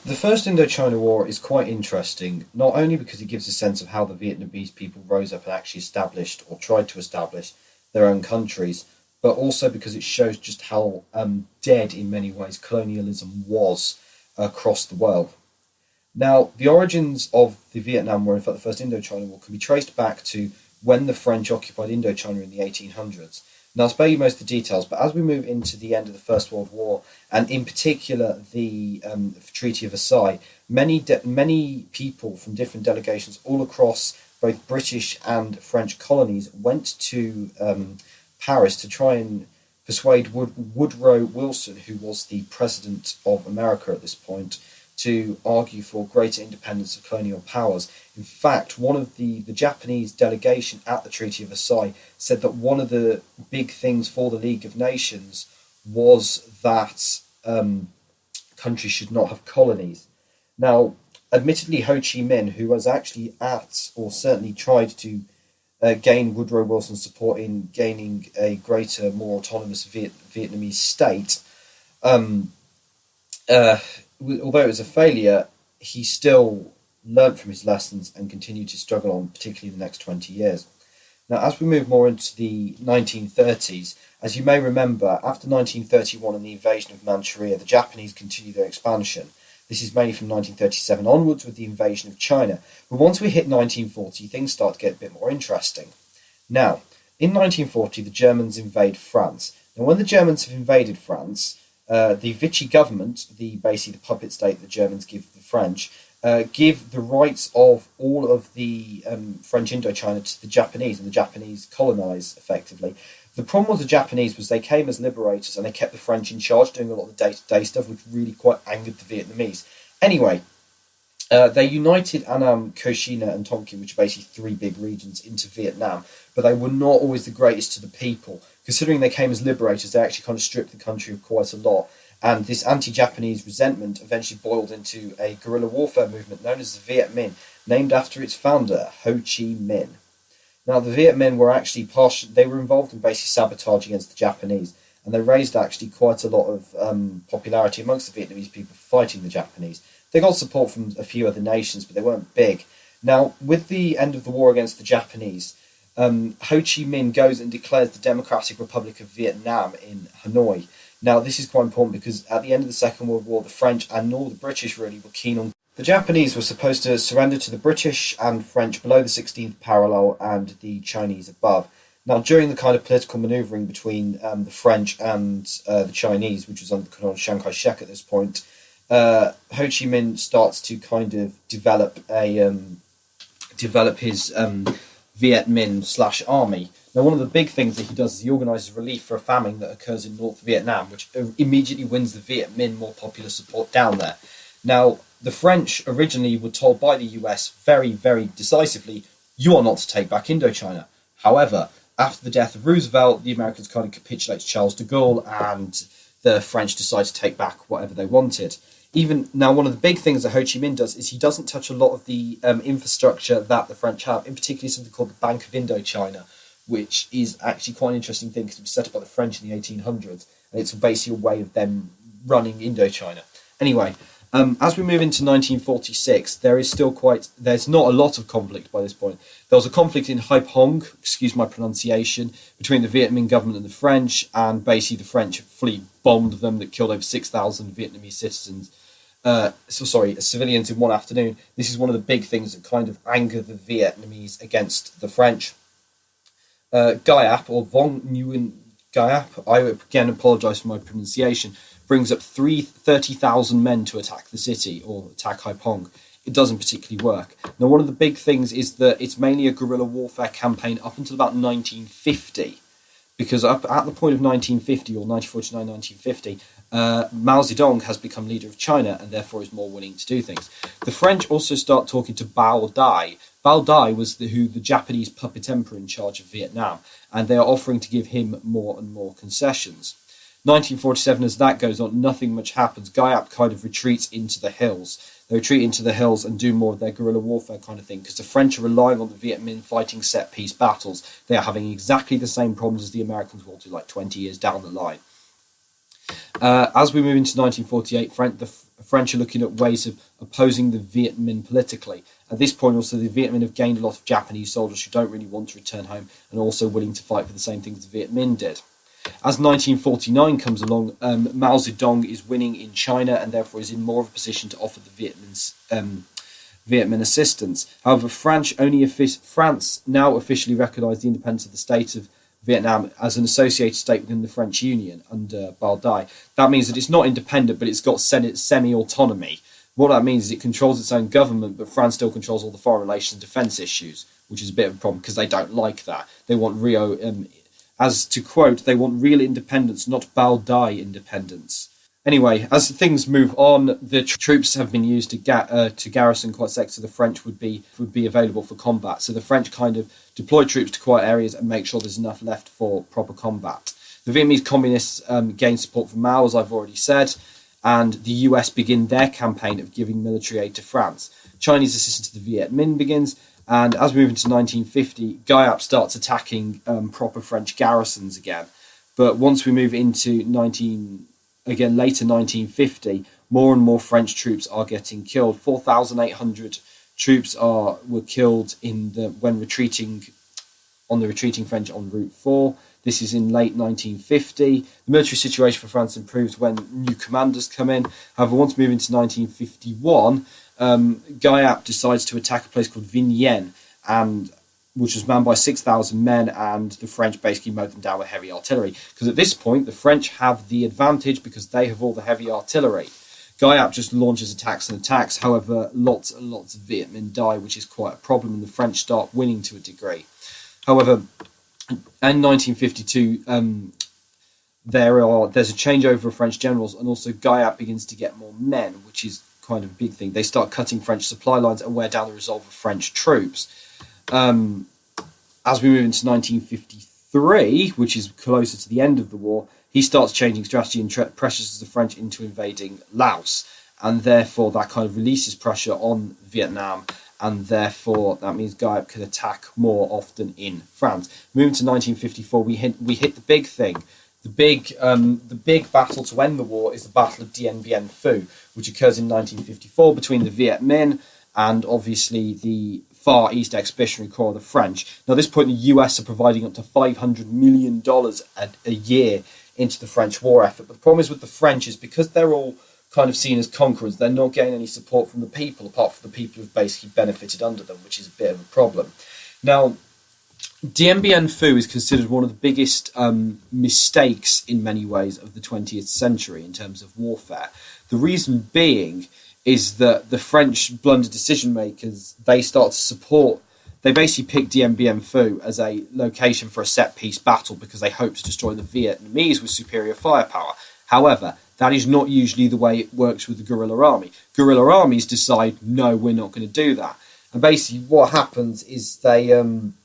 The First Indochina War is quite interesting, not only because it gives a sense of how the Vietnamese people rose up and actually established or tried to establish their own countries, but also because it shows just how dead, in many ways, colonialism was across the world. Now, the origins of the Vietnam War, in fact, the First Indochina War, can be traced back to when the French occupied Indochina in the 1800s. Now, I'll spare you most of the details, but as we move into the end of the First World War, and in particular the Treaty of Versailles, many people from different delegations all across both British and French colonies went to Paris to try and persuade Woodrow Wilson, who was the president of America at this point, to argue for greater independence of colonial powers. In fact, one of the Japanese delegation at the Treaty of Versailles said that one of the big things for the League of Nations was that countries should not have colonies. Now, admittedly, Ho Chi Minh, who was actually at, or certainly tried to gain Woodrow Wilson's support in gaining a greater, more autonomous Vietnamese state, although it was a failure, he still learnt from his lessons and continued to struggle on, particularly in the next 20 years. Now, as we move more into the 1930s, as you may remember, after 1931 and the invasion of Manchuria, the Japanese continued their expansion. This is mainly from 1937 onwards with the invasion of China. But once we hit 1940, things start to get a bit more interesting. Now, in 1940, the Germans invade France. Now, when the Germans have invaded France, the Vichy government, basically the puppet state the Germans give the French, give the rights of all of the French Indochina to the Japanese, and the Japanese colonise effectively. The problem with the Japanese was they came as liberators and they kept the French in charge, doing a lot of the day-to-day stuff, which really quite angered the Vietnamese. Anyway, they united Annam, Cochinchina and Tonkin, which are basically three big regions, into Vietnam, but they were not always the greatest to the people. Considering they came as liberators, they actually kind of stripped the country of quite a lot, and this anti-Japanese resentment eventually boiled into a guerrilla warfare movement known as the Viet Minh, named after its founder, Ho Chi Minh. Now, the Viet Minh were actually they were involved in basically sabotage against the Japanese, and they raised actually quite a lot of popularity amongst the Vietnamese people fighting the Japanese. They got support from a few other nations, but they weren't big. Now, with the end of the war against the Japanese, Ho Chi Minh goes and declares the Democratic Republic of Vietnam in Hanoi. Now, this is quite important because at the end of the Second World War, the French and all the British really were keen on. The Japanese were supposed to surrender to the British and French below the 16th parallel and the Chinese above. Now, during the kind of political manoeuvring between the French and the Chinese, which was under the control of Chiang Kai-shek at this point, Ho Chi Minh starts to kind of develop his Viet Minh / army. Now, one of the big things that he does is he organises relief for a famine that occurs in North Vietnam, which immediately wins the Viet Minh more popular support down there. Now, the French originally were told by the US very, very decisively, you are not to take back Indochina. However, after the death of Roosevelt, the Americans kind of capitulate to Charles de Gaulle, and the French decide to take back whatever they wanted. Even now, one of the big things that Ho Chi Minh does is he doesn't touch a lot of the infrastructure that the French have, in particular something called the Bank of Indochina, which is actually quite an interesting thing because it was set up by the French in the 1800s, and it's basically a way of them running Indochina. Anyway, as we move into 1946, there's not a lot of conflict by this point. There was a conflict in Haiphong, excuse my pronunciation, between the Viet Minh government and the French, and basically the French fleet bombed them that killed over 6,000 Vietnamese civilians in one afternoon. This is one of the big things that kind of angered the Vietnamese against the French. Gaiap, or Vong Nguyen Gaiap, I again apologise for my pronunciation, brings up 30,000 men to attack the city, or attack Haiphong. It doesn't particularly work. Now, one of the big things is that it's mainly a guerrilla warfare campaign up until about 1950, because up at the point of 1950, or 1949, 1950, Mao Zedong has become leader of China and therefore is more willing to do things. The French also start talking to Bao Dai. Bao Dai was the Japanese puppet emperor in charge of Vietnam, and they are offering to give him more and more concessions. 1947, as that goes on, nothing much happens. Gaiap kind of retreats into the hills. They retreat into the hills and do more of their guerrilla warfare kind of thing, because the French are relying on the Viet Minh fighting set-piece battles. They are having exactly the same problems as the Americans will do like 20 years down the line. As we move into 1948, the French are looking at ways of opposing the Viet Minh politically. At this point, also, the Viet Minh have gained a lot of Japanese soldiers who don't really want to return home and also willing to fight for the same things the Viet Minh did. As 1949 comes along, Mao Zedong is winning in China and therefore is in more of a position to offer the Viet Minh assistance. However, France now officially recognised the independence of the state of Vietnam as an associated state within the French Union under Bao Dai. That means that it's not independent, but it's got semi-autonomy. What that means is it controls its own government, but France still controls all the foreign relations and defence issues, which is a bit of a problem because they don't like that. They want as to quote, they want real independence, not Bao Dai independence. Anyway, as things move on, the troops have been used to garrison quite sectors of the French would be available for combat. So the French kind of deploy troops to quiet areas and make sure there's enough left for proper combat. The Vietnamese communists gain support from Mao, as I've already said, and the US begin their campaign of giving military aid to France. Chinese assistance to the Viet Minh begins, and as we move into 1950, Guyap starts attacking proper French garrisons again. But once we move into later 1950, more and more French troops are getting killed. 4,800 troops were killed when retreating French on Route 4. This is in late 1950. The military situation for France improves when new commanders come in. However, once we move into 1951, Guyap decides to attack a place called Viet Minh, which was manned by 6,000 men, and the French basically mowed them down with heavy artillery. Because at this point, the French have the advantage because they have all the heavy artillery. Guyap just launches attacks and attacks. However, lots and lots of Viet Minh die, which is quite a problem, and the French start winning to a degree. However, in 1952, there's a changeover of French generals, and also Guyap begins to get more men, which is kind of a big thing. They start cutting French supply lines and wear down the resolve of French troops. As we move into 1953, which is closer to the end of the war, he starts changing strategy and pressures the French into invading Laos, and therefore that kind of releases pressure on Vietnam, and therefore that means Guyap can attack more often in France. Moving to 1954, we hit the big thing. The big battle to end the war is the Battle of Dien Bien Phu, which occurs in 1954 between the Viet Minh and obviously the Far East Expeditionary Corps of the French. Now, at this point, the US are providing up to $500 million a year into the French war effort. But the problem is with the French is because they're all kind of seen as conquerors, they're not getting any support from the people, apart from the people who've basically benefited under them, which is a bit of a problem. Now, Dien Bien Phu is considered one of the biggest mistakes in many ways of the 20th century in terms of warfare. The reason being is that the French blunder decision makers, they basically picked Dien Bien Phu as a location for a set piece battle because they hoped to destroy the Vietnamese with superior firepower. However, that is not usually the way it works with the guerrilla army. Guerrilla armies decide, no, we're not going to do that. And basically what happens is Dien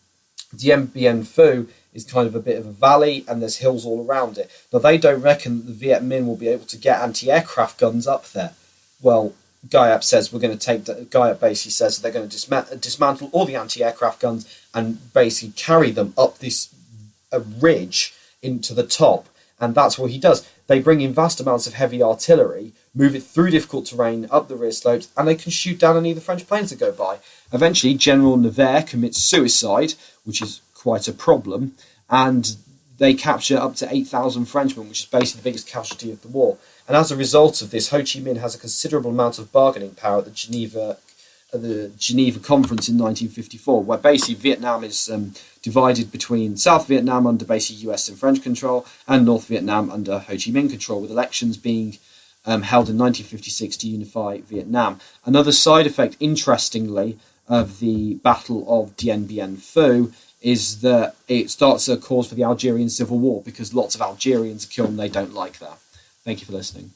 Bien Phu is kind of a bit of a valley and there's hills all around it. Now, they don't reckon that the Viet Minh will be able to get anti-aircraft guns up there. Well, Guyap says Guyap basically says they're going to dismantle all the anti-aircraft guns and basically carry them up this ridge into the top. And that's what he does. They bring in vast amounts of heavy artillery, move it through difficult terrain, up the rear slopes, and they can shoot down any of the French planes that go by. Eventually, General Nevers commits suicide, which is quite a problem, and they capture up to 8,000 Frenchmen, which is basically the biggest casualty of the war. And as a result of this, Ho Chi Minh has a considerable amount of bargaining power at the Geneva Conference in 1954, where basically Vietnam is divided between South Vietnam under basically US and French control and North Vietnam under Ho Chi Minh control, with elections being held in 1956 to unify Vietnam. Another side effect, interestingly, of the Battle of Dien Bien Phu is that it starts a cause for the Algerian Civil War because lots of Algerians are killed and they don't like that. Thank you for listening.